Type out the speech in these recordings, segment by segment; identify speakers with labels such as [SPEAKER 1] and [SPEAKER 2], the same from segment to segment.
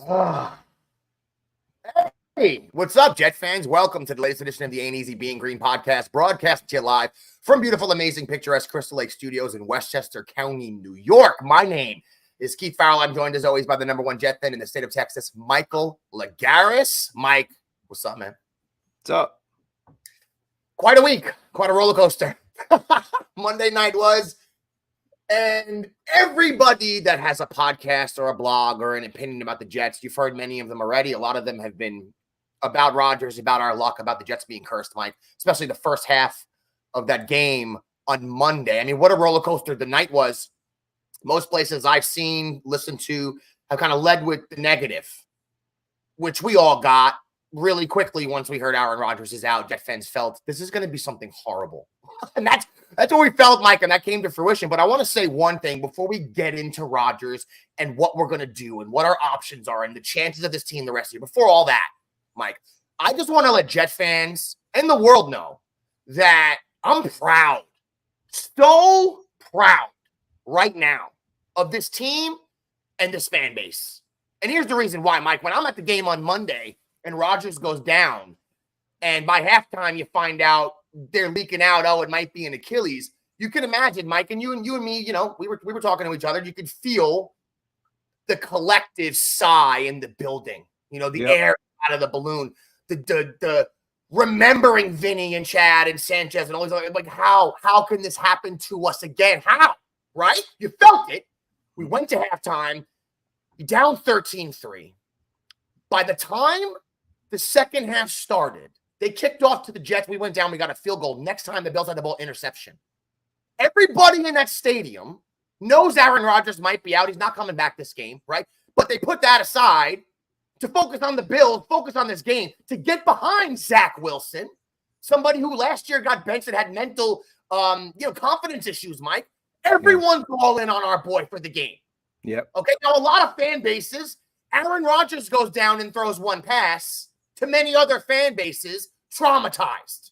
[SPEAKER 1] Ah. Hey, what's up, Jet fans? Welcome to the latest edition of the A.E.B.G Green podcast, broadcast to you live from beautiful, amazing, picturesque Crystal Lake Studios in Westchester County, New York. My name is Keith Farrell. I'm joined, as always, by the number one Jet fan in the state of Texas, Michael Lagaris. Mike, what's up, man?
[SPEAKER 2] What's up?
[SPEAKER 1] Quite a week, quite a roller coaster. Monday night was, and everybody that has a podcast or a blog or an opinion about the Jets, you've heard many of them already. A lot of them have been about Rodgers, about our luck, about the Jets being cursed, Mike, especially the first half of that game on Monday. I mean, what a roller coaster the night was. Most places I've seen, listened to, have kind of led with the negative, which we all got really quickly once we heard Aaron Rodgers is out. Jet fans felt this is going to be something horrible. And that's what we felt, Mike, and that came to fruition. But I want to say one thing before we get into Rodgers and what we're going to do and what our options are and the chances of this team the rest of the year. Before all that, Mike, I just want to let Jet fans and the world know that I'm proud, so proud right now of this team and this fan base. And here's the reason why, Mike. When I'm at the game on Monday and Rodgers goes down, and by halftime you find out they're leaking out, oh, it might be an Achilles. You can imagine, Mike, and you and me, you know, we were talking to each other. You could feel the collective sigh in the building. You know, the air out of the balloon, the remembering Vinny and Chad and Sanchez and all these other, like how can this happen to us again? How? Right? You felt it. We went to halftime, down 13-3. By the time the second half started, they kicked off to the Jets. We went down. We got a field goal. Next time, the Bills had the ball, interception. Everybody in that stadium knows Aaron Rodgers might be out. He's not coming back this game, right? But they put that aside to focus on the Bills, focus on this game, to get behind Zach Wilson, somebody who last year got benched and had mental, confidence issues, Mike. Everyone's all in on our boy for the game.
[SPEAKER 2] Yep.
[SPEAKER 1] Okay, now a lot of fan bases, Aaron Rodgers goes down and throws one pass. To many other fan bases, traumatized.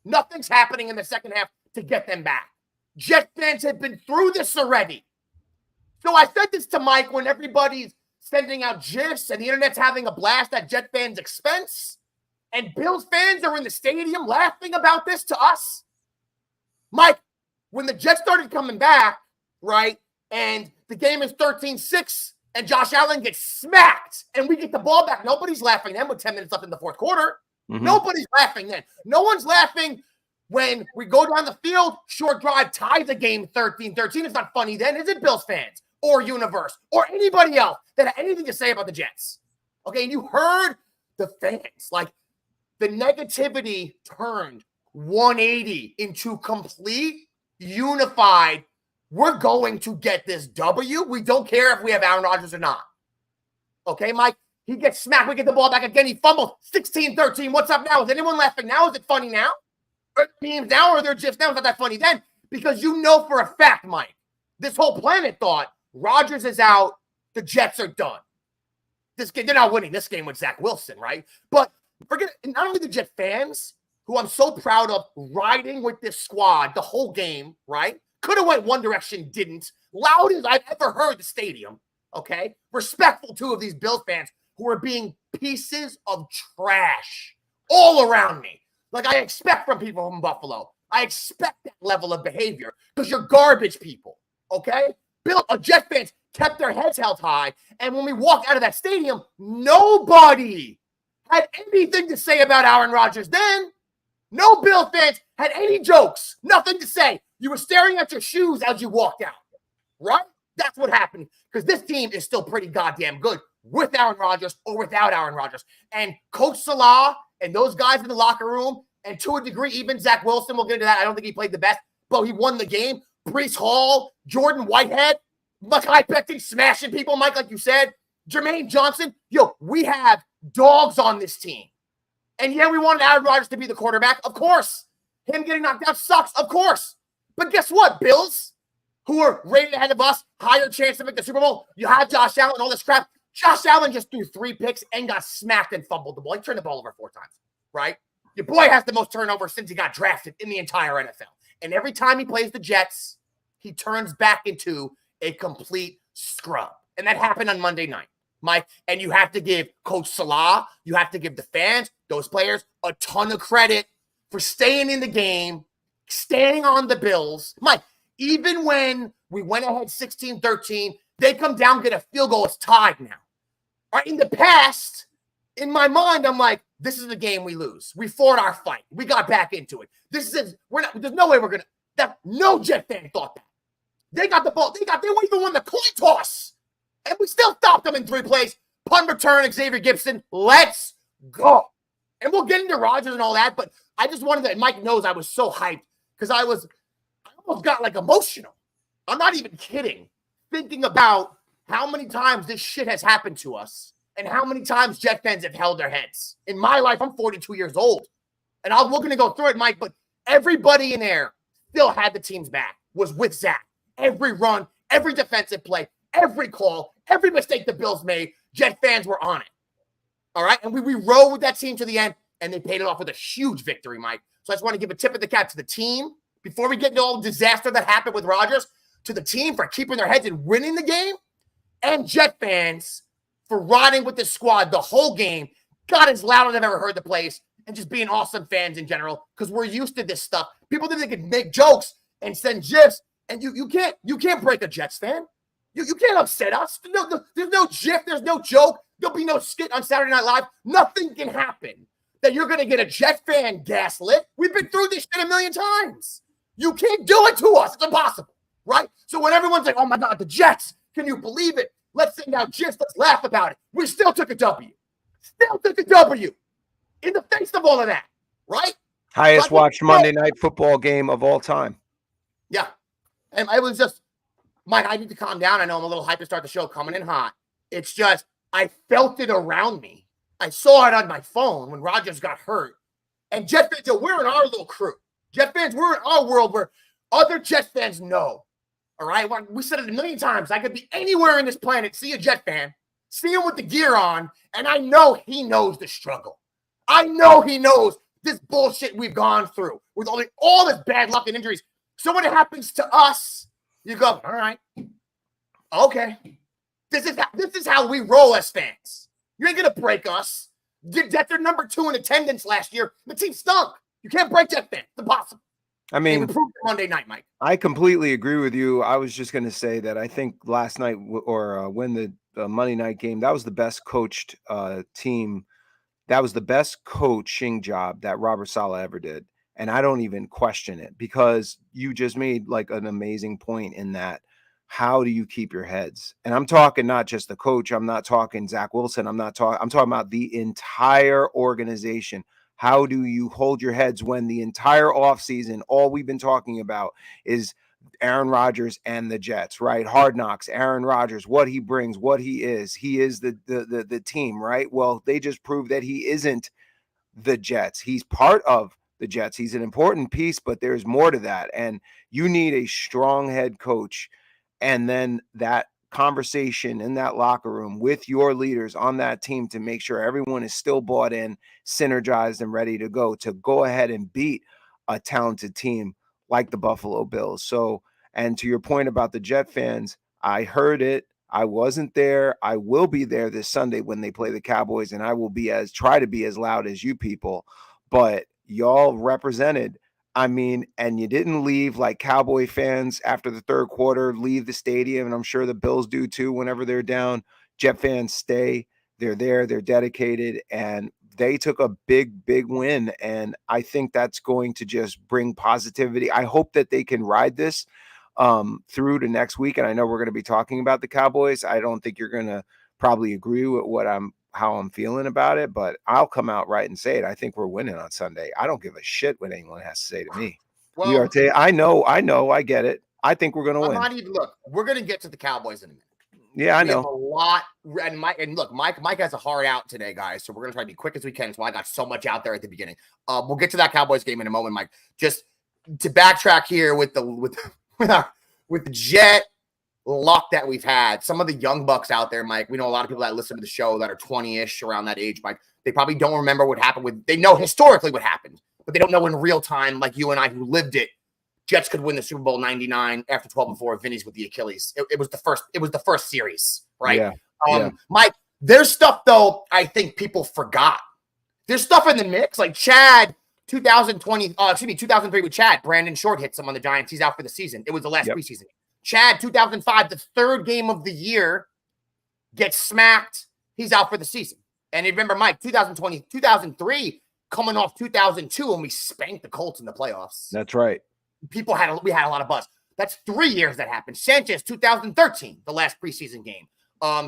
[SPEAKER 1] Nothing's happening in the second half to get them back. Jet fans have been through this already. So I said this to Mike when everybody's sending out GIFs and the internet's having a blast at Jet fans' expense, and Bills fans are in the stadium laughing about this to us. Mike, when the Jets started coming back, right, and the game is 13-6, and Josh Allen gets smacked, and we get the ball back, nobody's laughing then with 10 minutes left in the fourth quarter. Mm-hmm. Nobody's laughing then. No one's laughing when we go down the field, short drive, ties the game 13-13. It's not funny then, is it, Bills fans or Universe or anybody else that had anything to say about the Jets? Okay, and you heard the fans. Like, the negativity turned 180 into complete, unified, we're going to get this W. We don't care if we have Aaron Rodgers or not. Okay, Mike? He gets smacked. We get the ball back again. He fumbles 16-13. What's up now? Is anyone laughing now? Is it funny now? Or memes now? Or they're just now? It's not that funny then. Because you know for a fact, Mike, this whole planet thought Rodgers is out. The Jets are done. This game, they're not winning this game with Zach Wilson, right? But forget not only the Jet fans, who I'm so proud of riding with this squad the whole game, right? Could have went one direction, didn't. Loud as I've ever heard the stadium, okay? Respectful, too, of these Bills fans who are being pieces of trash all around me. Like I expect from people from Buffalo. I expect that level of behavior because you're garbage people, okay? Jet fans kept their heads held high, and when we walked out of that stadium, nobody had anything to say about Aaron Rodgers then. No Bill fans had any jokes, nothing to say. You were staring at your shoes as you walked out, right? That's what happened because this team is still pretty goddamn good with Aaron Rodgers or without Aaron Rodgers. And Coach Salah and those guys in the locker room, and to a degree, even Zach Wilson, we'll get into that. I don't think he played the best, but he won the game. Breece Hall, Jordan Whitehead, Mekhi Becton smashing people, Mike, like you said. Jermaine Johnson. Yo, we have dogs on this team. And yeah, we wanted Aaron Rodgers to be the quarterback. Of course. Him getting knocked out sucks. Of course. But guess what, Bills, who are rated ahead of us, higher chance to make the Super Bowl. You have Josh Allen and all this crap. Josh Allen just threw 3 picks and got smacked and fumbled the ball. He turned the ball over 4 times, right? Your boy has the most turnovers since he got drafted in the entire NFL. And every time he plays the Jets, he turns back into a complete scrub. And that happened on Monday night. Mike. And you have to give Coach Salah, you have to give the fans, those players, a ton of credit for staying in the game, staying on the Bills. Mike, even when we went ahead 16-13, they come down, get a field goal, it's tied now. All right, in the past, in my mind, I'm like, this is the game we lose. We fought our fight. We got back into it. This is there's no way we're gonna that no Jet fan thought that. They got the ball, they won't even won the coin toss. And we still stopped them in 3 plays. Punt return, Xavier Gibson. Let's go. And we'll get into Rodgers and all that, but I just wanted to, Mike knows I was so hyped because I almost got like emotional. I'm not even kidding. Thinking about how many times this shit has happened to us and how many times Jet fans have held their heads. In my life, I'm 42 years old. And we're going to go through it, Mike, but everybody in there still had the team's back, was with Zach. Every run, every defensive play, every call, every mistake the Bills made, Jet fans were on it. All right? And we rode with that team to the end, and they paid it off with a huge victory, Mike. So I just want to give a tip of the cap to the team before we get into all the disaster that happened with Rodgers, to the team for keeping their heads and winning the game, and Jet fans for riding with the squad the whole game, got as loud as I've ever heard the place, and just being awesome fans in general, because we're used to this stuff. People think they can make jokes and send GIFs, and you can't break a Jets fan. You can't upset us. There's no GIF, there's no joke, there'll be no skit on Saturday Night Live. Nothing can happen that you're going to get a Jet fan gaslit. We've been through this shit a million times. You can't do it to us. It's impossible, right? So when everyone's like, oh my God, the Jets, can you believe it? Let's send out GIFs, let's laugh about it. We still took a W. Still took a W in the face of all of that, right?
[SPEAKER 2] Highest watched Monday Night Football game of all time.
[SPEAKER 1] Yeah. And I was just, Mike, I need to calm down. I know I'm a little hyped to start the show, coming in hot. It's just, I felt it around me. I saw it on my phone when Rodgers got hurt. And Jet fans, we're in our little crew. Jet fans, we're in our world where other Jet fans know. All right? We said it a million times. I could be anywhere in this planet, see a Jet fan, see him with the gear on, and I know he knows the struggle. I know he knows this bullshit we've gone through with all this bad luck and injuries. So when it happens to us, you go, all right, okay. This is how we roll as fans. You ain't going to break us. Jets are number 2 in attendance last year. The team stunk. You can't break Jet fans. It's impossible.
[SPEAKER 2] I mean,
[SPEAKER 1] we proved it Monday night, Mike.
[SPEAKER 2] I completely agree with you. I was just going to say that I think last night or when the Monday night game, that was the best coached team. That was the best coaching job that Robert Saleh ever did. And I don't even question it, because you just made like an amazing point in that. How do you keep your heads? And I'm talking not just the coach. I'm not talking Zach Wilson. I'm talking about the entire organization. How do you hold your heads when the entire offseason, all we've been talking about is Aaron Rodgers and the Jets, right? Hard Knocks, Aaron Rodgers, what he brings, what he is. He is the team, right? Well, they just proved that he isn't the Jets. He's part of the Jets. He's an important piece, but there's more to that. And you need a strong head coach. And then that conversation in that locker room with your leaders on that team to make sure everyone is still bought in, synergized, and ready to go ahead and beat a talented team like the Buffalo Bills. So, and to your point about the Jet fans, I heard it. I wasn't there. I will be there this Sunday when they play the Cowboys, and I will try to be as loud as you people. But y'all represented. I mean, and you didn't leave like Cowboy fans after the third quarter, leave the stadium. And I'm sure the Bills do too whenever they're down. Jet fans stay. They're there. They're dedicated. And they took a big win. And I think that's going to just bring positivity. I hope that they can ride this through to next week. And I know we're going to be talking about the Cowboys. I don't think you're going to probably agree with how I'm feeling about it, but I'll come out right and say it. I think we're winning on Sunday. I don't give a shit what anyone has to say to me.
[SPEAKER 1] Well,
[SPEAKER 2] I know, I get it. I think we're going to win.
[SPEAKER 1] Not even, look, we're going to get to the Cowboys in a minute.
[SPEAKER 2] Yeah, I know.
[SPEAKER 1] We have a lot, and look, Mike has a hard out today, guys, so we're going to try to be quick as we can. That's why I got so much out there at the beginning. We'll get to that Cowboys game in a moment, Mike. Just to backtrack here with the Jet luck that we've had. Some of the young bucks out there, Mike, we know a lot of people that listen to the show that are 20-ish, around that age, Mike. They probably don't remember what happened they know historically what happened, but they don't know in real time, like you and I who lived it. Jets could win the Super Bowl 99 after 12-4. Vinny's with the Achilles. It was the first series, right?
[SPEAKER 2] Yeah.
[SPEAKER 1] Mike, There's stuff, though, I think people forgot. There's stuff in the mix, like Chad, 2003 with Chad. Brandon Short hits him on the Giants. He's out for the season. It was the last preseason. Chad, 2005, the third game of the year, gets smacked. He's out for the season. And remember, Mike, 2003, coming off 2002, when we spanked the Colts in the playoffs.
[SPEAKER 2] That's right.
[SPEAKER 1] We had a lot of buzz. That's 3 years that happened. Sanchez, 2013, the last preseason game.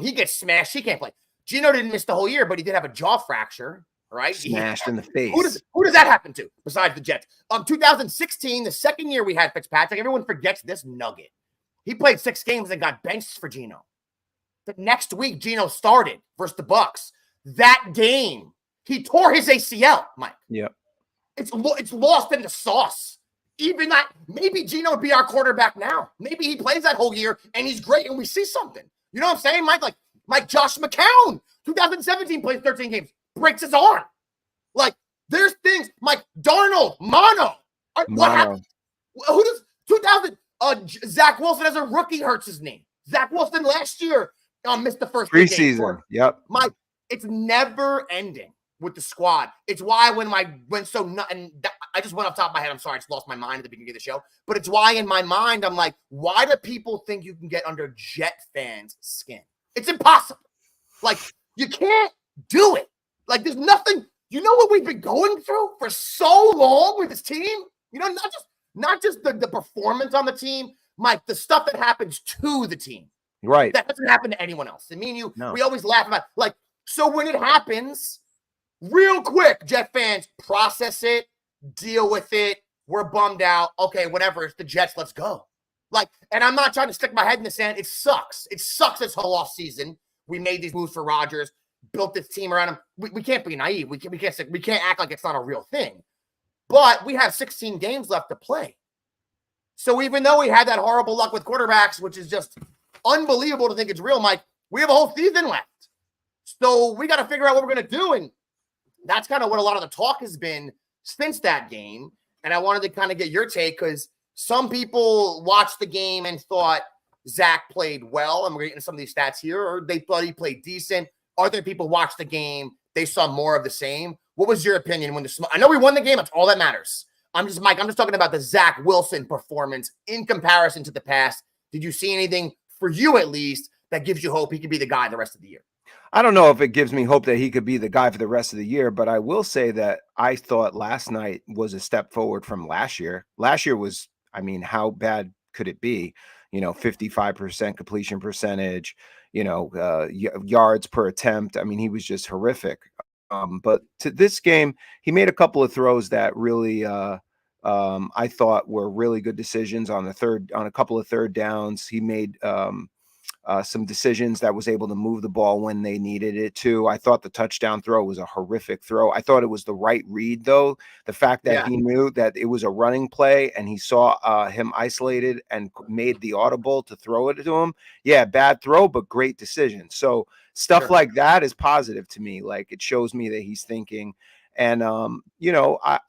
[SPEAKER 1] He gets smashed. He can't play. Gino didn't miss the whole year, but he did have a jaw fracture, right?
[SPEAKER 2] Smashed in the face.
[SPEAKER 1] Who does that happen to besides the Jets? 2016, the second year we had Fitzpatrick, everyone forgets this nugget. He played 6 games and got benched for Gino. The next week, Gino started versus the Bucs. That game, he tore his ACL, Mike.
[SPEAKER 2] Yep.
[SPEAKER 1] It's lost in the sauce. Even that, maybe Gino would be our quarterback now. Maybe he plays that whole year and he's great and we see something. You know what I'm saying, Mike? Like Josh McCown, 2017 plays 13 games, breaks his arm. Like, there's things, Mike Darnold, mono. What happened? Who does, Zach Wilson as a rookie hurts his knee. Zach Wilson last year missed the first
[SPEAKER 2] preseason. Yep.
[SPEAKER 1] Mike, it's never ending with the squad. It's why I just went off the top of my head. I'm sorry, I just lost my mind at the beginning of the show. But it's why in my mind, I'm like, why do people think you can get under Jet fans' skin? It's impossible. Like, you can't do it. Like, there's nothing. You know what we've been going through for so long with this team? You know, not just the performance on the team, Mike, the stuff that happens to the team.
[SPEAKER 2] Right.
[SPEAKER 1] That doesn't happen to anyone else. And me and you,
[SPEAKER 2] no.
[SPEAKER 1] We always laugh about, like, so when it happens, real quick, Jet fans, process it, deal with it. We're bummed out. Okay, whatever. It's the Jets. Let's go. Like, and I'm not trying to stick my head in the sand. It sucks. It sucks this whole off season. We made these moves for Rodgers, built this team around him. We can't be naive. We can't act like it's not a real thing. But we have 16 games left to play. So even though we had that horrible luck with quarterbacks, which is just unbelievable to think it's real, Mike, we have a whole season left. So we got to figure out what we're going to do. And that's kind of what a lot of the talk has been since that game. And I wanted to kind of get your take because some people watched the game and thought Zach played well. And we're getting some of these stats here, or they thought he played decent. Other people watched the game. They saw more of the same. What was your opinion when I know we won the game. That's all that matters. I'm just talking about the Zach Wilson performance in comparison to the past. Did you see anything for you at least that gives you hope he could be the guy the rest of the year?
[SPEAKER 2] I don't know if it gives me hope that he could be the guy for the rest of the year, but I will say that I thought last night was a step forward from last year. Last year was, I mean, how bad could it be? 55% completion percentage, yards per attempt. I mean, he was just horrific. But to this game, he made a couple of throws that really, I thought were really good decisions on a couple of third downs. He made some decisions that was able to move the ball when they needed it to. I thought the touchdown throw was a horrific throw. I thought it was the right read, though. The fact that he knew that it was a running play and he saw him isolated and made the audible to throw it to him. Yeah, bad throw, but great decision. So stuff like that is positive to me. Like, it shows me that he's thinking. And, do I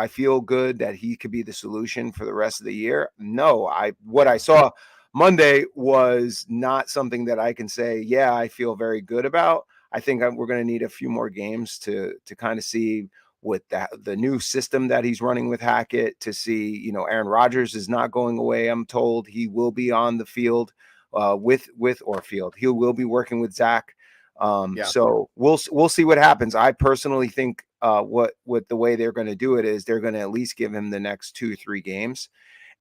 [SPEAKER 2] feel good that he could be the solution for the rest of the year? No, what I saw Monday was not something that I can say, yeah, I feel very good about. I think we're going to need a few more games to kind of see with the new system that he's running with Hackett, to see, Aaron Rodgers is not going away. I'm told he will be on the field with Orfield. He will be working with Zach. So we'll see what happens. I personally think what the way they're going to do it is they're going to at least give him the next 2-3 games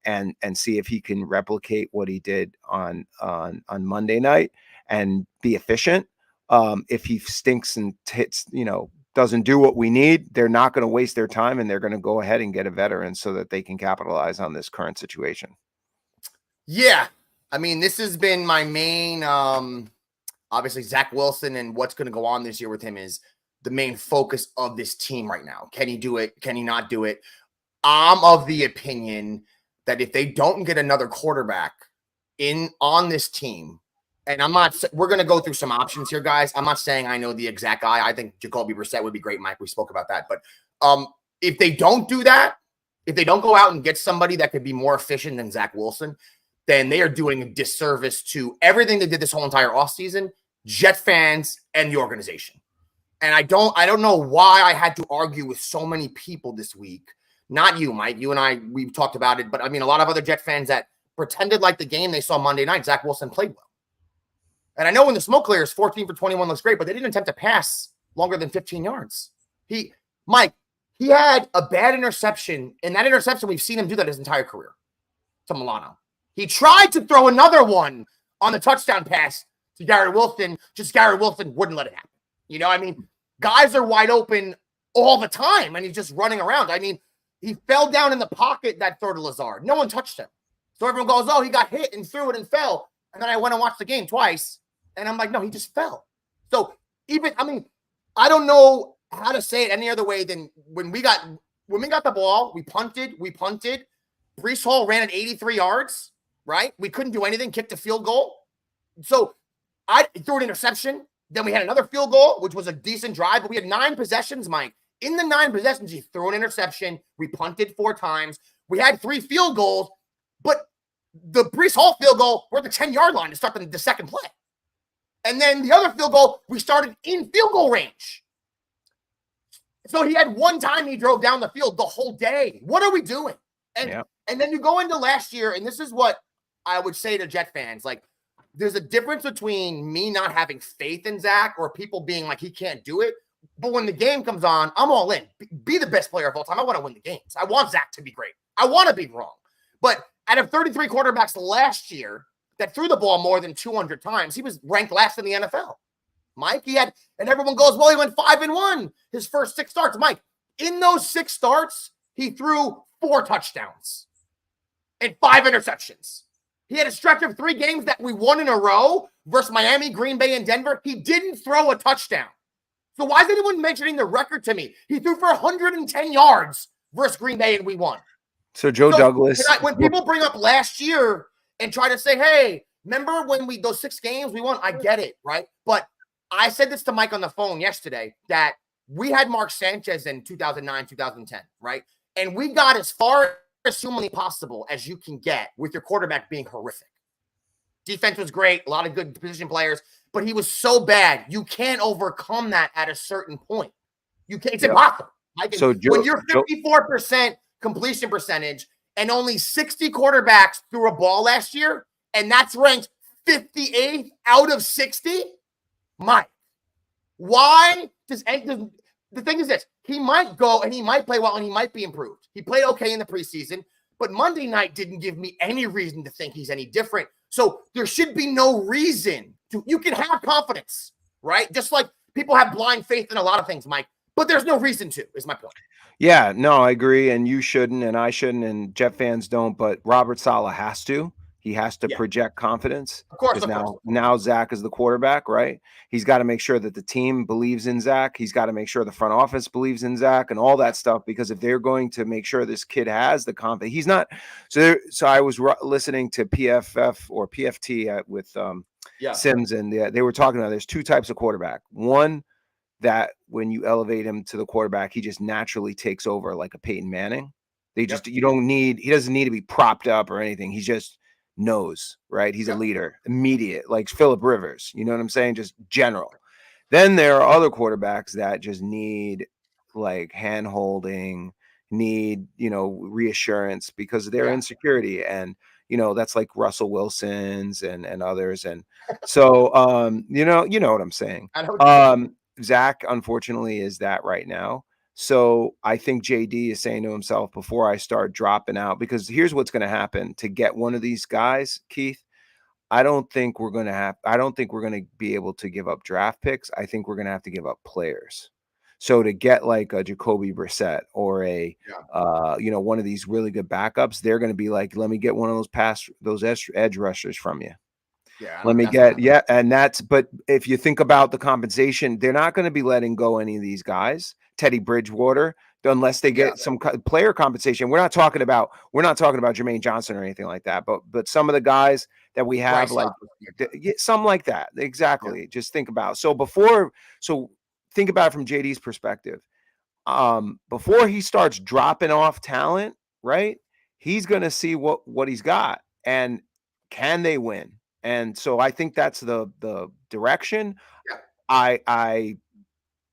[SPEAKER 2] and see if he can replicate what he did on Monday night and be efficient. If he stinks and hits, doesn't do what we need, they're not going to waste their time and they're going to go ahead and get a veteran so that they can capitalize on this current situation.
[SPEAKER 1] Yeah. I mean, this has been my main, obviously Zach Wilson and what's going to go on this year with him is the main focus of this team right now. Can he do it? Can he not do it? I'm of the opinion that if they don't get another quarterback on this team, and we're going to go through some options here, guys. I'm not saying I know the exact guy. I think Jacoby Brissett would be great, Mike. We spoke about that. But if they don't do that, if they don't go out and get somebody that could be more efficient than Zach Wilson, then they are doing a disservice to everything they did this whole entire offseason Jet fans, and the organization. And I don't know why I had to argue with so many people this week. Not you, Mike. You and I, we've talked about it, but I mean, a lot of other Jet fans that pretended like the game they saw Monday night, Zach Wilson played well. And I know when the smoke clears, 14 for 21 looks great, but they didn't attempt to pass longer than 15 yards. Mike, he had a bad interception, and that interception, we've seen him do that his entire career to Milano. He tried to throw another one on the touchdown pass to Gary Wilson, just Gary Wilson wouldn't let it happen. You know, I mean, guys are wide open all the time, and he's just running around. I mean, he fell down in the pocket that throw to Lazard. No one touched him. So everyone goes, oh, he got hit and threw it and fell. And then I went and watched the game twice, and I'm like, no, he just fell. So I don't know how to say it any other way than when we got the ball, we punted. Breece Hall ran at 83 yards, right? We couldn't do anything, kicked a field goal. So I threw an interception. Then we had another field goal, which was a decent drive, but we had 9 possessions, Mike. In the 9 possessions, he threw an interception. We punted 4 times. We had 3 field goals, but the Breece Hall field goal, we're at the 10-yard line to start the second play. And then the other field goal, we started in field goal range. So he had one time he drove down the field the whole day. What are we doing? And then you go into last year, and this is what I would say to Jet fans. Like, there's a difference between me not having faith in Zach or people being like, he can't do it. But when the game comes on, I'm all in. Be the best player of all time. I want to win the games. I want Zach to be great. I want to be wrong. But out of 33 quarterbacks last year that threw the ball more than 200 times, he was ranked last in the NFL. Mike, and everyone goes, well, he went 5-1 his first 6 starts. Mike, in those 6 starts, he threw 4 touchdowns and 5 interceptions. He had a stretch of 3 games that we won in a row versus Miami, Green Bay, and Denver. He didn't throw a touchdown. So why is anyone mentioning the record to me? He threw for 110 yards versus Green Bay, and we won.
[SPEAKER 2] So Douglas.
[SPEAKER 1] When people bring up last year and try to say, hey, remember when those 6 games we won? I get it, right? But I said this to Mike on the phone yesterday that we had Mark Sanchez in 2009, 2010, right? And we got as far as humanly possible as you can get with your quarterback being horrific. Defense was great, a lot of good position players, but he was so bad. You can't overcome that at a certain point. You can't. It's impossible. When you're 54% completion percentage and only 60 quarterbacks threw a ball last year, and that's ranked 58th out of 60, Mike, why does the thing is this? He might go and he might play well and he might be improved. He played okay in the preseason, but Monday night didn't give me any reason to think he's any different. So there should be no reason you can have confidence, right? Just like people have blind faith in a lot of things, Mike, but there's no reason to, is my point.
[SPEAKER 2] Yeah, no, I agree. And you shouldn't, and I shouldn't, and Jet fans don't, but Robert Saleh has to. He has to project confidence.
[SPEAKER 1] Of course.
[SPEAKER 2] Now Zach is the quarterback, right? He's got to make sure that the team believes in Zach. He's got to make sure the front office believes in Zach and all that stuff, because if they're going to make sure this kid has the confidence, he's not. So I was listening to PFF or PFT with Sims, and they were talking about there's 2 types of quarterback. One, that when you elevate him to the quarterback, he just naturally takes over like a Peyton Manning. He doesn't need to be propped up or anything. He just knows, right? He's a leader, immediate, like Phillip Rivers. You know what I'm saying? Just general. Then there are other quarterbacks that just need like hand holding, need, reassurance because of their insecurity. And, that's like Russell Wilson's and others. And so, you know what I'm saying? Zach, unfortunately, is that right now. So I think JD is saying to himself, before I start dropping out, because here's what's going to happen to get one of these guys, Keith. I don't think we're going to be able to give up draft picks. I think we're going to have to give up players. So to get like a Jacoby Brissett or one of these really good backups, they're going to be like, let me get one of those edge rushers from you. But if you think about the compensation, they're not going to be letting go any of these guys. Teddy Bridgewater, unless they get some player compensation. We're not talking about Jermaine Johnson or anything like that. But some of the guys that we have, something like that. Exactly. Yeah. Just think about. So think about it from JD's perspective. Before he starts dropping off talent, right? He's going to see what he's got and can they win. And so I think that's the direction,
[SPEAKER 1] Yeah.
[SPEAKER 2] I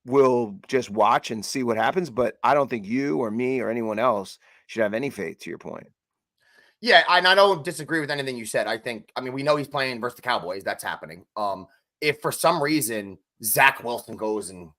[SPEAKER 2] will just watch and see what happens. But I don't think you or me or anyone else should have any faith, to your point.
[SPEAKER 1] Yeah, and I don't disagree with anything you said. I mean, we know he's playing versus the Cowboys. That's happening. If for some reason Zach Wilson goes and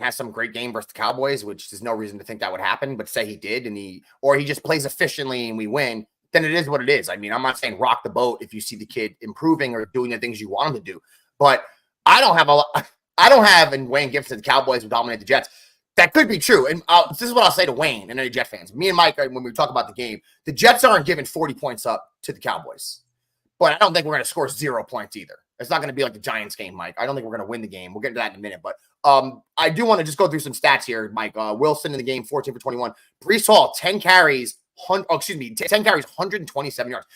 [SPEAKER 1] has some great game versus the Cowboys, which there's no reason to think that would happen, but say he did and he just plays efficiently and we win, then it is what it is. I mean, I'm not saying rock the boat if you see the kid improving or doing the things you want him to do, but I don't have, and Wayne Gibson, the Cowboys would dominate the Jets. That could be true. And this is what I'll say to Wayne and any Jet fans. Me and Mike, when we talk about the game, the Jets aren't giving 40 points up to the Cowboys. But I don't think we're going to score 0 points either. It's not going to be like the Giants game, Mike. I don't think we're going to win the game. We'll get into that in a minute. But I do want to just go through some stats here, Mike. Wilson in the game, 14 for 21. Breece Hall, 10 carries, 10 carries, 127 yards.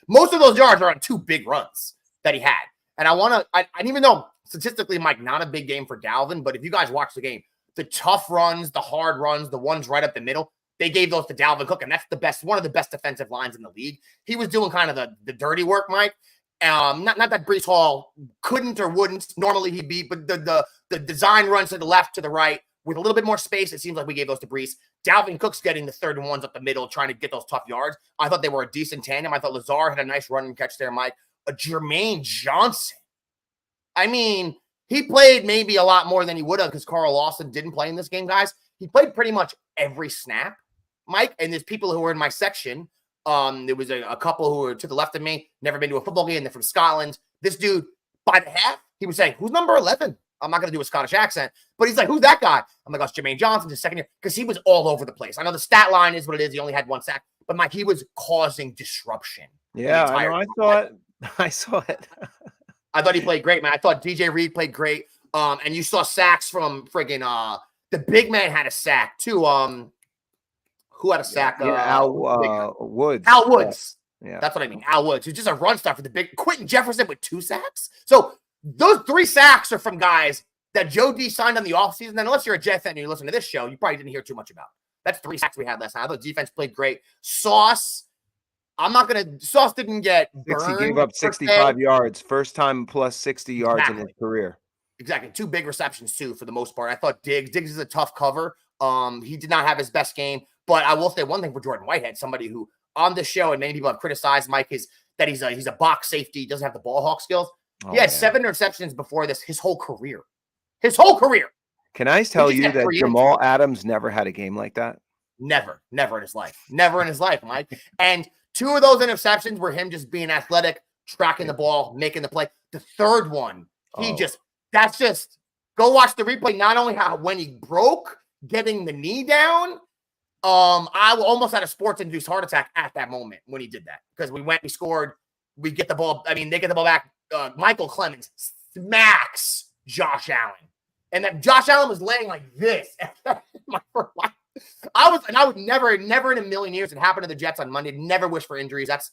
[SPEAKER 1] Most of those yards are on 2 big runs that he had. And and even though statistically, Mike, not a big game for Dalvin, but if you guys watch the game, the tough runs, the hard runs, the ones right up the middle, they gave those to Dalvin Cook, and that's one of the best defensive lines in the league. He was doing kind of the dirty work, Mike. Not that Breece Hall couldn't or wouldn't. Normally he'd be, but the design runs to the left, to the right, with a little bit more space. It seems like we gave those to Breece. Dalvin Cook's getting the third and ones up the middle, trying to get those tough yards. I thought they were a decent tandem. I thought Lazard had a nice run and catch there, Mike. Jermaine Johnson. I mean, he played maybe a lot more than he would have because Carl Lawson didn't play in this game, guys. He played pretty much every snap, Mike. And there's people who were in my section. There was a couple who were to the left of me, never been to a football game. They're from Scotland. This dude, by the half, he was saying, "Who's number 11?" I'm not going to do a Scottish accent, but he's like, "Who's that guy?" I'm like, "Oh, it's Jermaine Johnson, his second year," because he was all over the place. I know the stat line is what it is. He only had 1 sack, but Mike, he was causing disruption.
[SPEAKER 2] Yeah, I know. I saw it. I saw it.
[SPEAKER 1] I thought he played great, man. I thought DJ Reed played great. And you saw sacks from friggin' the big man had a sack too. Who had a sack?
[SPEAKER 2] Al Woods.
[SPEAKER 1] Al Woods.
[SPEAKER 2] Yeah.
[SPEAKER 1] That's what I mean. Al Woods, who's just a run stuff for the big Quentin Jefferson with 2 sacks. So those 3 sacks are from guys that Joe D signed on the offseason. And unless you're a Jet fan and you listen to this show, you probably didn't hear too much about. That's 3 sacks we had last night. I thought defense played great. Sauce didn't get burned.
[SPEAKER 2] He gave up 65 yards. First time plus 60 yards in his career.
[SPEAKER 1] Exactly. 2 big receptions, too, for the most part. I thought Diggs is a tough cover. He did not have his best game. But I will say one thing for Jordan Whitehead, somebody who on the show, and many people have criticized Mike, is that he's a box safety. He doesn't have the ball hawk skills. He had 7 interceptions before this his whole career.
[SPEAKER 2] Can I tell you that Jamal Adams never had a game like that?
[SPEAKER 1] Never in his life. Never in his life, Mike. And 2 of those interceptions were him just being athletic, tracking the ball, making the play. The third one, go watch the replay. Not only when he broke, getting the knee down. I almost had a sports-induced heart attack at that moment when he did that because we scored, we get the ball. I mean, they get the ball back. Michael Clemens smacks Josh Allen, and that Josh Allen was laying like this. I would never in a million years. It happened to the Jets on Monday. Never wish for injuries. That's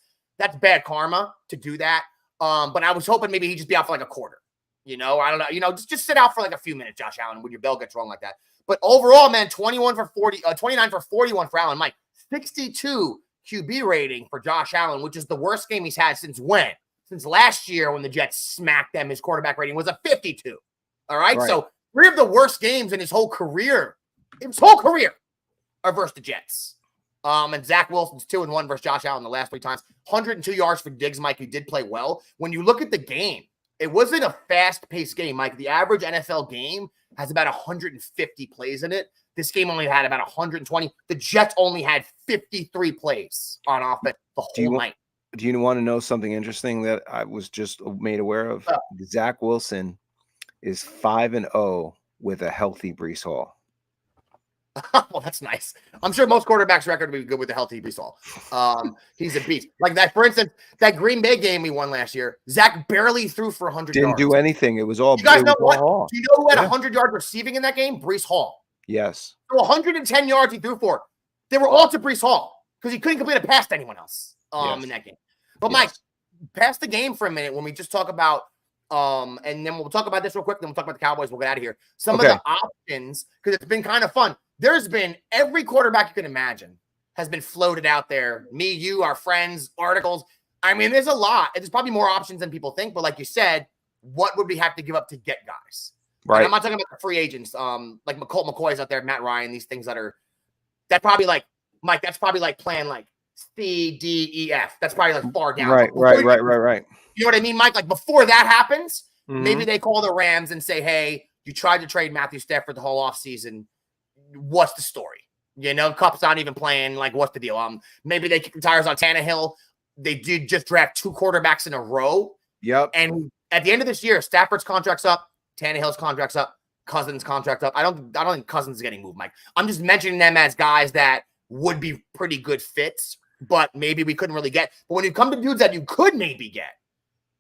[SPEAKER 1] bad karma to do that. But I was hoping maybe he'd just be out for like a quarter. I don't know. Just sit out for like a few minutes, Josh Allen, when your bell gets wrong like that. But overall, man, 29 for 41 for Allen. Mike, 62 QB rating for Josh Allen, which is the worst game he's had since when? Since last year when the Jets smacked them. His quarterback rating was a 52. All right. So 3 of the worst games in his whole career are versus the Jets. And Zach Wilson's 2-1 versus Josh Allen the last 3 times. 102 yards for Diggs, Mike. He did play well. When you look at the game, it wasn't a fast-paced game, Mike. The average NFL game has about 150 plays in it. This game only had about 120. The Jets only had 53 plays on offense the whole night.
[SPEAKER 2] Do you want to know something interesting that I was just made aware of? Zach Wilson is 5-0 with a healthy Breece Hall.
[SPEAKER 1] Well, that's nice. I'm sure most quarterbacks' record would be good with a healthy Breece Hall. He's a beast. Like that, for instance, that Green Bay game we won last year, Zach barely threw for 100 yards.
[SPEAKER 2] Didn't do anything. It was all.
[SPEAKER 1] You guys know what? Hall. Do you know who had 100 yards receiving in that game? Breece Hall.
[SPEAKER 2] Yes.
[SPEAKER 1] So 110 yards he threw for. They were all to Breece Hall because he couldn't complete a pass to anyone else in that game. But Mike, pass the game for a minute when we just talk about and then we'll talk about this real quick. Then we'll talk about the Cowboys. We'll get out of here. Some of the options, because it's been kind of fun. There's been every quarterback you can imagine has been floated out there. Me, you, our friends, articles. I mean, there's a lot. There's probably more options than people think. But like you said, what would we have to give up to get guys?
[SPEAKER 2] Right.
[SPEAKER 1] And I'm not talking about the free agents, like Colt McCoy's out there, Matt Ryan, these things that probably like, Mike, that's probably like plan like C, D, E, F. That's probably like far down.
[SPEAKER 2] Right.
[SPEAKER 1] You know what I mean, Mike? Like before that happens,
[SPEAKER 2] Mm-hmm.
[SPEAKER 1] maybe they call the Rams and say, hey, you tried to trade Matthew Stafford the whole offseason. What's the story? You know, Cup's not even playing. Like, what's the deal? Maybe they kick the tires on Tannehill. They did just draft 2 quarterbacks in a row.
[SPEAKER 2] Yep.
[SPEAKER 1] And at the end of this year, Stafford's contract's up, Tannehill's contract's up, Cousins' contract up. I don't think Cousins is getting moved, Mike. I'm just mentioning them as guys that would be pretty good fits, but maybe we couldn't really get. But when you come to dudes that you could maybe get,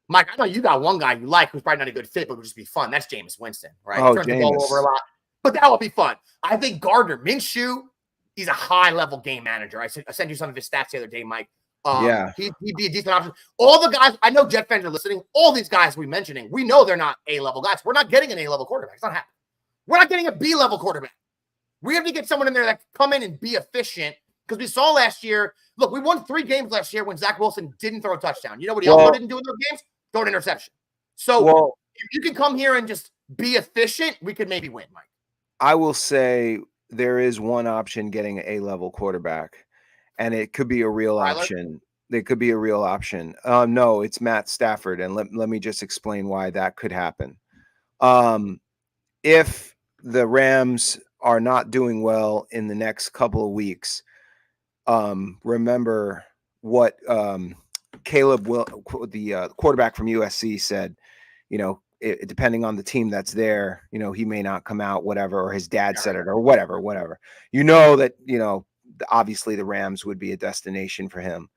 [SPEAKER 1] Mike, I know you got one guy you like who's probably not a good fit, but would just be fun. That's Jameis Winston, right?
[SPEAKER 2] Oh,
[SPEAKER 1] Turns the ball over a lot, but that would be fun. I think Gardner Minshew, he's a high-level game manager. I sent you some of his stats the other day, Mike. He'd be a decent option. All the guys, I know Jet fans are listening, all these guys we're mentioning, we know they're not A-level guys. We're not getting an A-level quarterback. It's not happening. We're not getting a B-level quarterback. We have to get someone in there that can come in and be efficient, because we saw last year, look, we won 3 games last year when Zach Wilson didn't throw a touchdown. You know what he also didn't do in those games? Throw an interception. So if you can come here and just be efficient, we could maybe win, Mike.
[SPEAKER 2] I will say there is one option getting an A-level quarterback, and it could be a real option. It could be a real option. No, it's Matt Stafford, and let me just explain why that could happen. If the Rams are not doing well in the next couple of weeks, remember what Caleb the quarterback from USC said, you know, depending on the team that's there, you know, he may not come out, whatever, or his dad said it or whatever. You know that, you know, obviously the Rams would be a destination for him.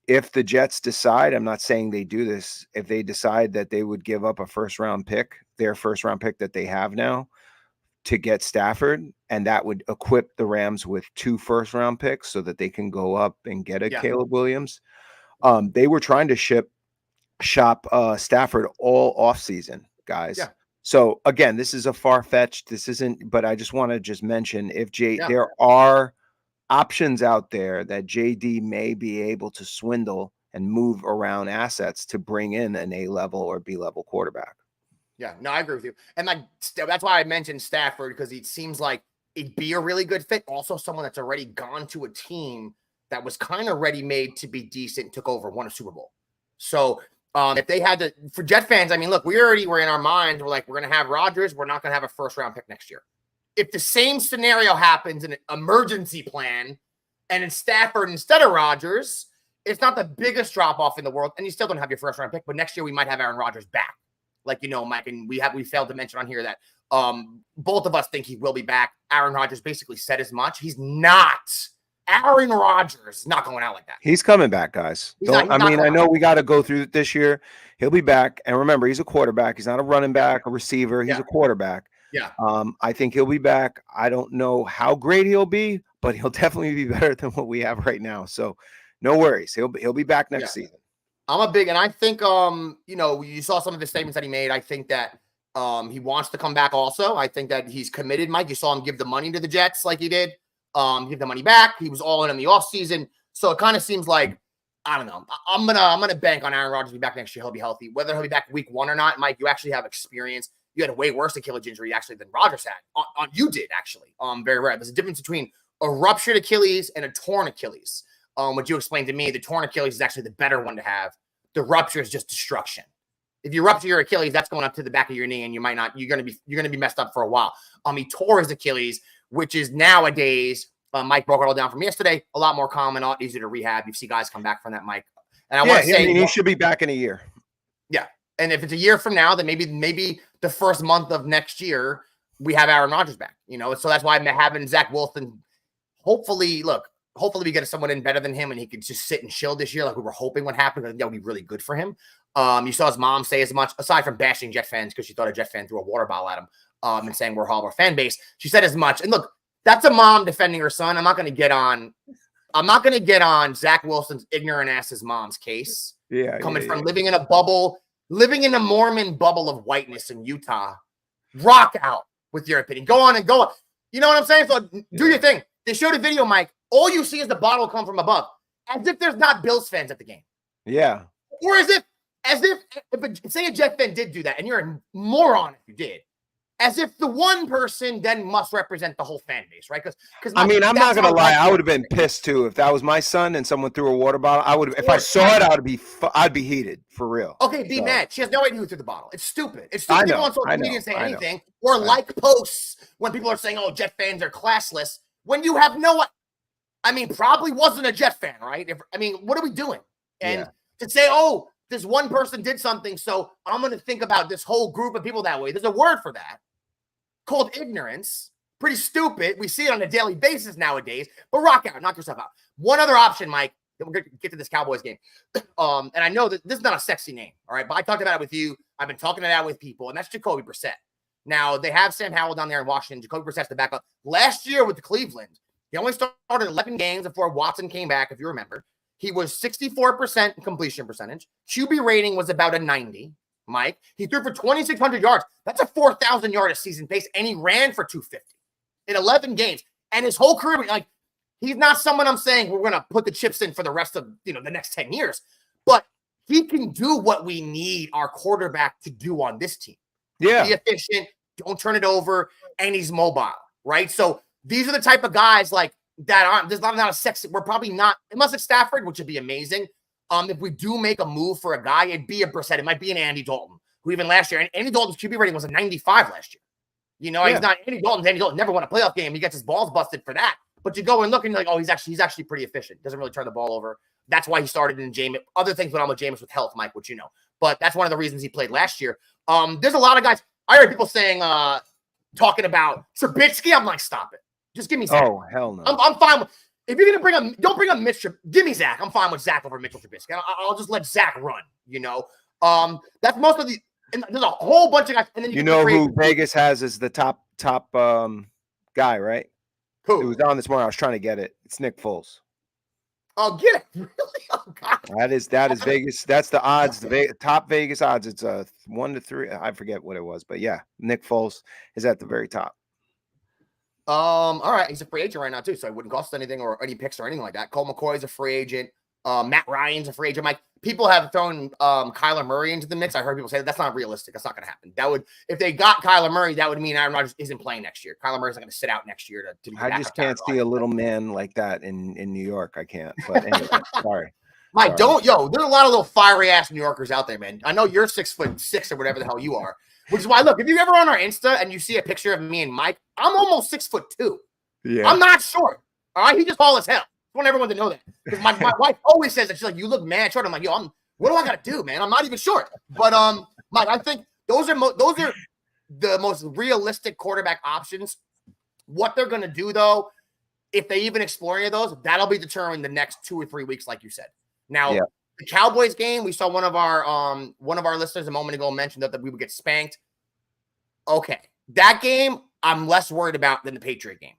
[SPEAKER 2] If the Jets decide, I'm not saying they do this, if they decide that they would give up a first-round pick, their first-round pick that they have now, to get Stafford, and that would equip the Rams with 2 first-round picks so that they can go up and get a Caleb Williams. They were trying to shop Stafford all offseason, guys. Yeah. So again, this is a far-fetched. This isn't, but I just want to just mention there are options out there that JD may be able to swindle and move around assets to bring in an A-level or B-level quarterback.
[SPEAKER 1] Yeah, no, I agree with you. And like that's why I mentioned Stafford, because it seems like it'd be a really good fit. Also, someone that's already gone to a team that was kind of ready-made to be decent, took over, won a Super Bowl. So if they had to, for Jet fans, I mean, look, we already were in our minds. We're like, we're going to have Rodgers. We're not going to have a first-round pick next year. If the same scenario happens in an emergency plan and it's Stafford instead of Rodgers, it's not the biggest drop-off in the world, and you still don't have your first-round pick, but next year we might have Aaron Rodgers back. Like, you know, Mike, and we failed to mention on here that both of us think he will be back. Aaron Rodgers basically said as much. He's not. Aaron Rodgers is not going out like that.
[SPEAKER 2] He's coming back, guys. I know we got to go through it this year. He'll be back. And remember, he's a quarterback. He's not a running back, a receiver. He's a quarterback.
[SPEAKER 1] Yeah.
[SPEAKER 2] I think he'll be back. I don't know how great he'll be, but he'll definitely be better than what we have right now. So no worries. He'll be back next season.
[SPEAKER 1] I'm a big, and I think, you know, you saw some of the statements that he made. I think that he wants to come back also. I think that he's committed, Mike. You saw him give the money to the Jets like he did. Give the money back. He was all in the offseason. So it kind of seems like, I don't know. I'm gonna bank on Aaron Rodgers to be back next year. He'll be healthy. Whether he'll be back week 1 or not, Mike, you actually have experience. You had a way worse Achilles injury actually than Rodgers had. You did actually. Very rare. There's a difference between a ruptured Achilles and a torn Achilles. What you explained to me, the torn Achilles is actually the better one to have. The rupture is just destruction. If you rupture your Achilles, that's going up to the back of your knee, and you're gonna be messed up for a while. He tore his Achilles, which is nowadays, Mike broke it all down from yesterday, a lot more common, a lot easier to rehab. You see guys come back from that, Mike. And I want to say,
[SPEAKER 2] he should be back in a year.
[SPEAKER 1] Yeah, and if it's a year from now, then maybe the first month of next year we have Aaron Rodgers back. You know, so that's why I'm having Zach Wilson. Hopefully we get someone in better than him, and he could just sit and chill this year like we were hoping would happen. That would be really good for him. You saw his mom say as much, aside from bashing Jet fans because she thought a Jet fan threw a water bottle at him and saying we're horrible fan base. She said as much. And look, that's a mom defending her son. I'm not going to get on Zach Wilson's ignorant ass's mom's case. Coming from living in a bubble, living in a Mormon bubble of whiteness in Utah. Rock out with your opinion. Go on. You know what I'm saying? So do your thing. They showed a video, Mike. All you see is the bottle come from above, as if there's not Bills fans at the game.
[SPEAKER 2] Yeah.
[SPEAKER 1] Or as if As if say a Jet fan did do that, and you're a moron if you did. As if the one person then must represent the whole fan base, right? Because
[SPEAKER 2] I mean, I'm not gonna lie. I would have been pissed too if that was my son and someone threw a water bottle. I would, if I saw it, I'd be heated for real.
[SPEAKER 1] Okay, be mad. She has no idea who threw the bottle. It's stupid. It's stupid to go on social media and say anything or like posts when people are saying, "Oh, Jet fans are classless." When you have I mean, probably wasn't a Jet fan, right? What are we doing? And to say, "Oh, this one person did something, so I'm going to think about this whole group of people that way." There's a word for that called ignorance. Pretty stupid. We see it on a daily basis nowadays. But rock out, knock yourself out. One other option, Mike. Then we're going to get to this Cowboys game. And I know that this is not a sexy name, all right? But I talked about it with you. I've been talking about it with people, and that's Jacoby Brissett. Now, they have Sam Howell down there in Washington. Jacoby Brissett's the backup. Last year with the Cleveland, he only started 11 games before Watson came back, if you remember. He was 64% completion percentage. QB rating was about a 90, Mike. He threw for 2,600 yards. That's a 4,000 yard a season pace, and he ran for 250 in 11 games. And his whole career, like, he's not someone I'm saying we're going to put the chips in for the rest of, the next 10 years. But he can do what we need our quarterback to do on this team.
[SPEAKER 2] Yeah.
[SPEAKER 1] Be efficient, don't turn it over, and he's mobile, right? So these are the type of guys like that aren't, there's not a sexy, we're probably not, unless it's Stafford, which would be amazing. If we do make a move for a guy, it'd be a Brissett. It might be an Andy Dalton, who even last year, and Andy Dalton's QB rating was a 95 last year. He's not Andy Dalton. Andy Dalton never won a playoff game. He gets his balls busted for that. But you go and look and you're like, oh, he's actually pretty efficient. Doesn't really turn the ball over. That's why he started in Jameis. Other things went on with Jameis with health, Mike, which you know. But that's one of the reasons he played last year. There's a lot of guys. I heard people saying, talking about Trubisky. I'm like, stop it. Just give me Zach.
[SPEAKER 2] Oh, hell no.
[SPEAKER 1] I'm fine with. If you're gonna don't bring up Mitch. Give me Zach. I'm fine with Zach over Mitchell Trubisky. I'll just let Zach run. That's most of the. And there's a whole bunch of guys. And then
[SPEAKER 2] you know who Vegas has as the top guy, right?
[SPEAKER 1] Who?
[SPEAKER 2] It was on this morning. I was trying to get it. It's Nick Foles.
[SPEAKER 1] Oh, get it! Really? Oh God.
[SPEAKER 2] That is Vegas. That's the odds. The top Vegas odds. It's 1 to 3. I forget what it was, but yeah, Nick Foles is at the very top.
[SPEAKER 1] All right. He's a free agent right now too, so it wouldn't cost anything or any picks or anything like that. Colt McCoy's a free agent. Matt Ryan's a free agent. Mike, people have thrown Kyler Murray into the mix. I heard people say that's not realistic. That's not going to happen. That would, if they got Kyler Murray, that would mean Aaron Rodgers isn't playing next year. Kyler Murray's not going to sit out next year to be
[SPEAKER 2] I just can't see a little man like that in New York. I can't. But anyway, sorry.
[SPEAKER 1] Mike, there's a lot of little fiery ass New Yorkers out there, man. I know you're 6'6" or whatever the hell you are, which is why, look, if you're ever on our Insta and you see a picture of me and Mike, I'm almost 6'2". Yeah. I'm not short. All right. He just tall as hell. I want everyone to know that. Because my wife always says that. She's like, you look mad short. I'm like, what do I got to do, man? I'm not even short. But, Mike, I think those are the most realistic quarterback options. What they're going to do, though, if they even explore any of those, that'll be determined the next 2 or 3 weeks, like you said. Now, the Cowboys game, we saw one of our listeners a moment ago mentioned that we would get spanked. Okay. That game, I'm less worried about than the Patriot game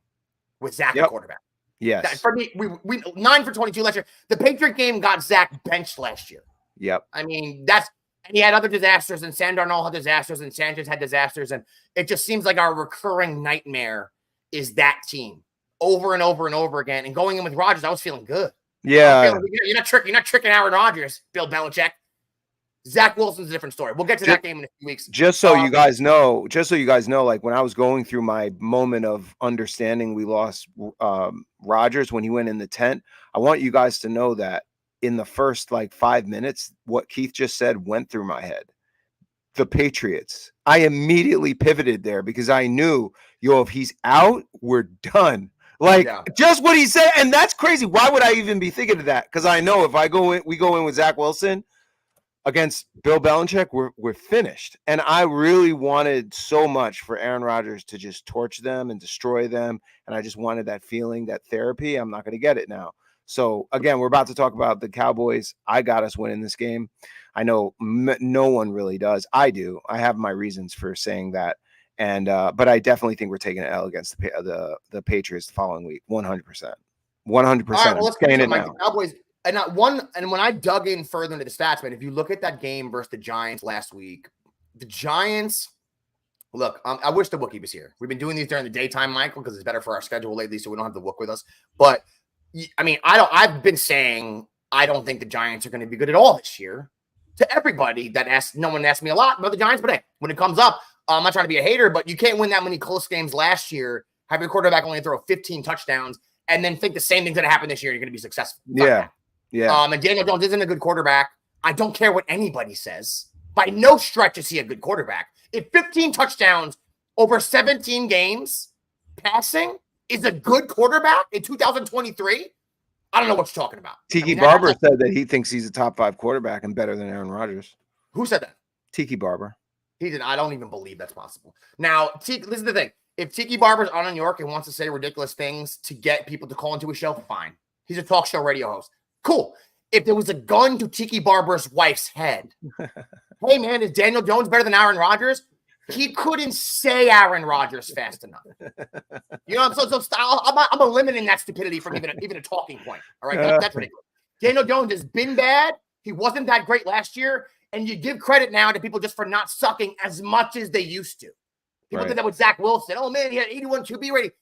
[SPEAKER 1] with Zach at quarterback.
[SPEAKER 2] Yes.
[SPEAKER 1] For me, we 9 for 22 last year. The Patriot game got Zach benched last year.
[SPEAKER 2] Yep.
[SPEAKER 1] I mean, and he had other disasters, and Sam Darnold had disasters, and Sanchez had disasters, and it just seems like our recurring nightmare is that team over and over and over again. And going in with Rodgers, I was feeling good.
[SPEAKER 2] Yeah.
[SPEAKER 1] You're not tricking Aaron Rodgers, Bill Belichick. Zach Wilson's a different story. We'll get to that game in a few weeks.
[SPEAKER 2] Just so you guys know, like when I was going through my moment of understanding we lost Rodgers when he went in the tent, I want you guys to know that in the first 5 minutes, what Keith just said went through my head. The Patriots. I immediately pivoted there because I knew, if he's out, we're done. Just what he said. And that's crazy. Why would I even be thinking of that? Because I know if we go in with Zach Wilson against Bill Belichick, we're finished. And I really wanted so much for Aaron Rodgers to just torch them and destroy them. And I just wanted that feeling, that therapy. I'm not going to get it now. So, again, we're about to talk about the Cowboys. I got us winning this game. I know no one really does. I do. I have my reasons for saying that. And but I definitely think we're taking an L against the Patriots the following week. 100%. 100%. All right,
[SPEAKER 1] well, let's get it now. The Cowboys. And when I dug in further into the stats, man, if you look at that game versus the Giants last week, the Giants, look, I wish the Wookiee was here. We've been doing these during the daytime, Michael, because it's better for our schedule lately, so we don't have the Wook with us. But, I mean, I've been saying I don't think the Giants are going to be good at all this year. to everybody that asks. No one asked me a lot about the Giants, but hey, when it comes up, I'm not trying to be a hater, but you can't win that many close games last year, have your quarterback only throw 15 touchdowns, and then think the same thing's going to happen this year. You're going to be successful.
[SPEAKER 2] Yeah.
[SPEAKER 1] And Daniel Jones isn't a good quarterback. I don't care what anybody says. By no stretch is he a good quarterback. If 15 touchdowns over 17 games passing is a good quarterback in 2023, I don't know what you're talking about.
[SPEAKER 2] Tiki Barber said that he thinks he's a top 5 quarterback and better than Aaron Rodgers.
[SPEAKER 1] Who said that?
[SPEAKER 2] Tiki Barber.
[SPEAKER 1] He did. I don't even believe that's possible. Now, this is the thing. If Tiki Barber's on New York and wants to say ridiculous things to get people to call into a show, fine. He's a talk show radio host. Cool. If there was a gun to Tiki Barber's wife's head, hey, man, is Daniel Jones better than Aaron Rodgers? He couldn't say Aaron Rodgers fast enough. You know, I'm eliminating that stupidity from even a talking point. All right, that's ridiculous. Daniel Jones has been bad. He wasn't that great last year, and you give credit now to people just for not sucking as much as they used to. People did that with Zach Wilson. Oh man, he had 81 QB rating.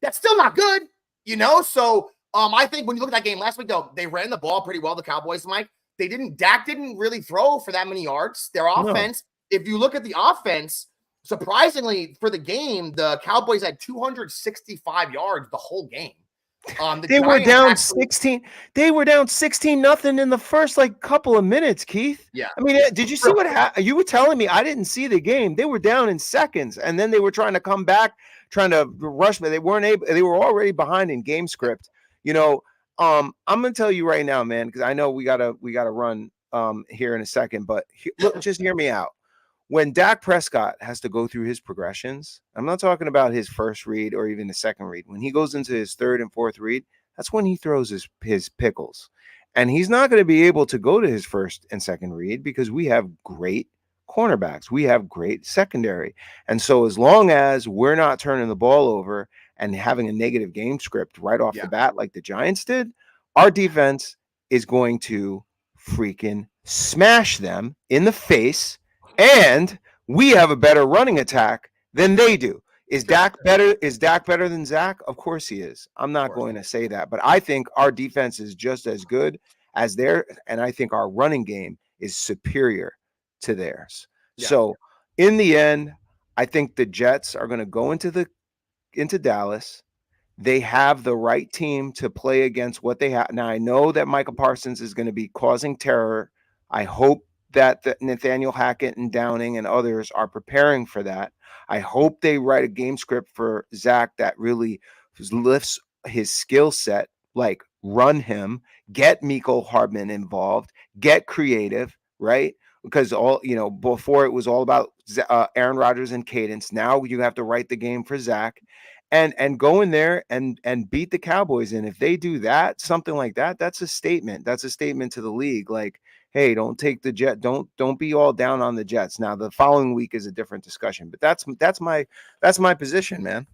[SPEAKER 1] That's still not good, you know. So I think when you look at that game last week, though, they ran the ball pretty well. The Cowboys, Mike. Dak didn't really throw for that many yards. Their offense. If you look at the offense, surprisingly for the game, the Cowboys had 265 yards the whole game.
[SPEAKER 2] They were down 16. They were down 16-0 in the first couple of minutes, Keith.
[SPEAKER 1] Yeah.
[SPEAKER 2] I mean, did you see what happened? You were telling me I didn't see the game. They were down in seconds, and then they were trying to come back, trying to rush, but they weren't able. They were already behind in game script. You know, I'm gonna tell you right now, man, because I know we gotta run here in a second, but look, just hear me out. When Dak Prescott has to go through his progressions, I'm not talking about his first read or even the second read. When he goes into his third and fourth read, that's when he throws his pickles. And he's not going to be able to go to his first and second read because we have great cornerbacks. We have great secondary. And so as long as we're not turning the ball over and having a negative game script right off the bat like the Giants did, our defense is going to freaking smash them in the face. And we have a better running attack than they do. Is Dak better? Is Dak better than Zach? Of course he is. I'm not going to say that, but I think our defense is just as good as theirs, and I think our running game is superior to theirs. Yeah. So in the end, I think the Jets are going to go into Dallas. They have the right team to play against what they have. Now I know that Micah Parsons is going to be causing terror. I hope that Nathaniel Hackett and Downing and others are preparing for that. I hope they write a game script for Zach that really lifts his skill set, like run him, get Mecole Hardman involved, get creative, right? Because before it was all about Aaron Rodgers and cadence. Now you have to write the game for Zach and go in there and beat the Cowboys. And if they do that, something like that, that's a statement. That's a statement to the league. Like, hey, don't take the Jet. Don't be all down on the Jets. Now the following week is a different discussion, but that's my position, man.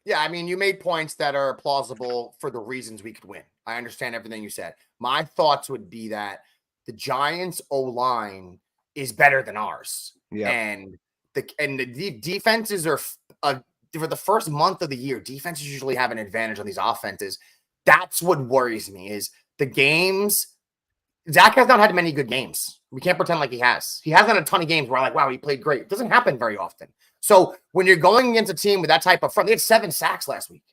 [SPEAKER 1] Yeah, I mean, you made points that are plausible for the reasons we could win. I understand everything you said. My thoughts would be that the Giants' O-line is better than ours.
[SPEAKER 2] Yeah.
[SPEAKER 1] And the defenses are for the first month of the year, defenses usually have an advantage on these offenses. That's what worries me is the games. Zach has not had many good games. We can't pretend like he has. He hasn't had a ton of games where wow, he played great. It doesn't happen very often. So when you're going against a team with that type of front, they had 7 sacks last week.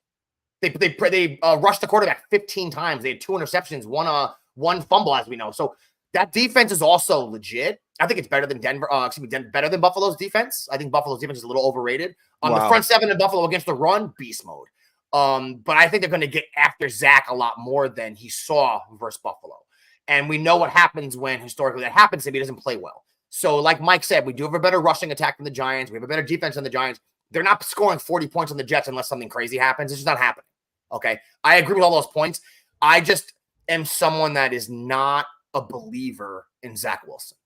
[SPEAKER 1] They rushed the quarterback 15 times. They had 2 interceptions, one fumble, as we know. So that defense is also legit. I think it's better than better than Buffalo's defense. I think Buffalo's defense is a little overrated. On the front 7 in Buffalo against the run, beast mode. But I think they're going to get after Zach a lot more than he saw versus Buffalo. And we know what happens when historically that happens if he doesn't play well. So like Mike said, we do have a better rushing attack than the Giants. We have a better defense than the Giants. They're not scoring 40 points on the Jets unless something crazy happens. It's just not happening. Okay. I agree with all those points. I just am someone that is not a believer in Zach Wilson.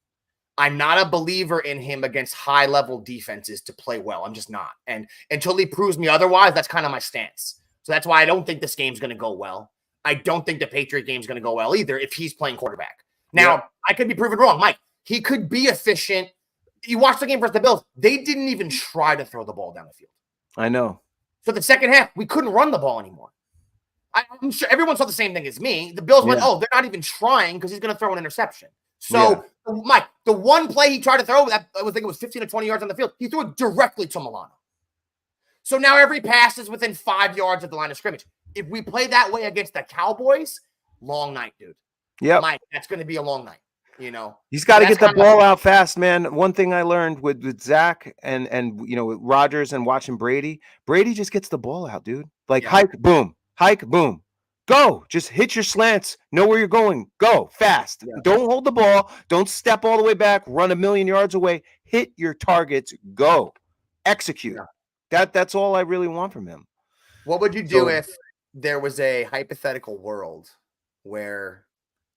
[SPEAKER 1] I'm not a believer in him against high-level defenses to play well. I'm just not. And until he proves me otherwise, that's kind of my stance. So that's why I don't think this game's going to go well. I don't think the Patriot game's going to go well either if he's playing quarterback. Now, I could be proven wrong. Mike, he could be efficient. You watch the game versus the Bills. They didn't even try to throw the ball down the field.
[SPEAKER 2] I know.
[SPEAKER 1] So the second half, we couldn't run the ball anymore. I'm sure everyone saw the same thing as me. The Bills went, they're not even trying because he's going to throw an interception. So, Mike, the one play he tried to throw, that I think it was 15 to 20 yards on the field, he threw it directly to Milano. So now every pass is within 5 yards of the line of scrimmage. If we play that way against the Cowboys, long night, dude.
[SPEAKER 2] Yeah,
[SPEAKER 1] Mike, that's going to be a long night.
[SPEAKER 2] He's got to get the ball out fast, man. One thing I learned with Zach and with Rodgers and watching Brady just gets the ball out, dude. Like hike, boom, go. Just hit your slants. Know where you're going. Go fast. Yeah. Don't hold the ball. Don't step all the way back. Run a million yards away. Hit your targets. Go. Execute. Yeah. That's all I really want from him.
[SPEAKER 1] What would you do if there was a hypothetical world where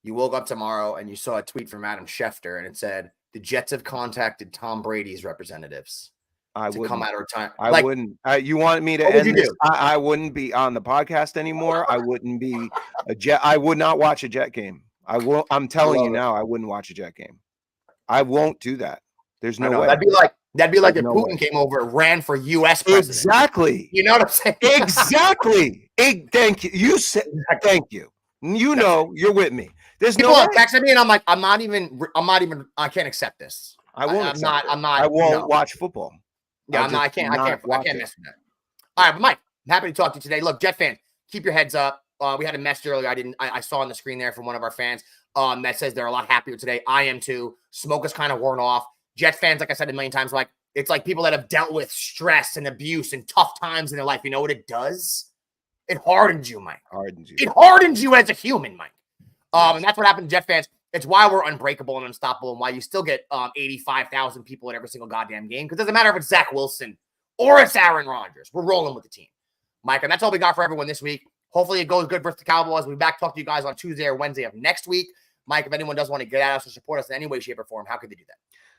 [SPEAKER 1] you woke up tomorrow and you saw a tweet from Adam Schefter and it said, the Jets have contacted Tom Brady's representatives to come out of retirement?
[SPEAKER 2] I wouldn't. You want me to end this? I wouldn't be on the podcast anymore. I wouldn't be a Jet. I would not watch a Jet game. I'm telling you now, I wouldn't watch a Jet game. I won't do that. There's no way.
[SPEAKER 1] That'd be like if Putin came over and ran for U.S. president.
[SPEAKER 2] Exactly.
[SPEAKER 1] You know what I'm saying?
[SPEAKER 2] Exactly. Thank you. You said thank you. You know, you're with me. There's
[SPEAKER 1] people are texting me, and I'm like, I'm not even. I can't accept this.
[SPEAKER 2] I won't.
[SPEAKER 1] I'm not.
[SPEAKER 2] I won't watch football.
[SPEAKER 1] Yeah, I can't mess with that. All right, but Mike, I'm happy to talk to you today. Look, Jet fans, keep your heads up. We had a message earlier. I saw on the screen there from one of our fans that says they're a lot happier today. I am too. Smoke is kind of worn off. Jet fans, like I said a million times, like it's like people that have dealt with stress and abuse and tough times in their life. You know what it does? It hardens you, Mike. It hardens you as a human, Mike. And that's what happened to Jet fans. It's why we're unbreakable and unstoppable, and why you still get 85,000 people at every single goddamn game. Because it doesn't matter if it's Zach Wilson or it's Aaron Rodgers. We're rolling with the team, Mike. And that's all we got for everyone this week. Hopefully it goes good versus the Cowboys. We'll be back to talk to you guys on Tuesday or Wednesday of next week. Mike, if anyone does want to get at us or support us in any way, shape, or form, how could they do that?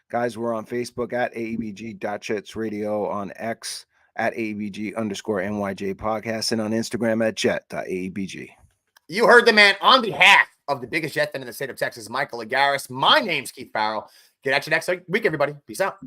[SPEAKER 2] Guys, we're on Facebook at AEBG.JetsRadio, on X at AEBG_NYJ podcast, and on Instagram at Jet.AEBG.
[SPEAKER 1] You heard the man. On behalf of the biggest Jet fan in the state of Texas, Michael Agaris, my name's Keith Farrell. Get at you next week, everybody. Peace out.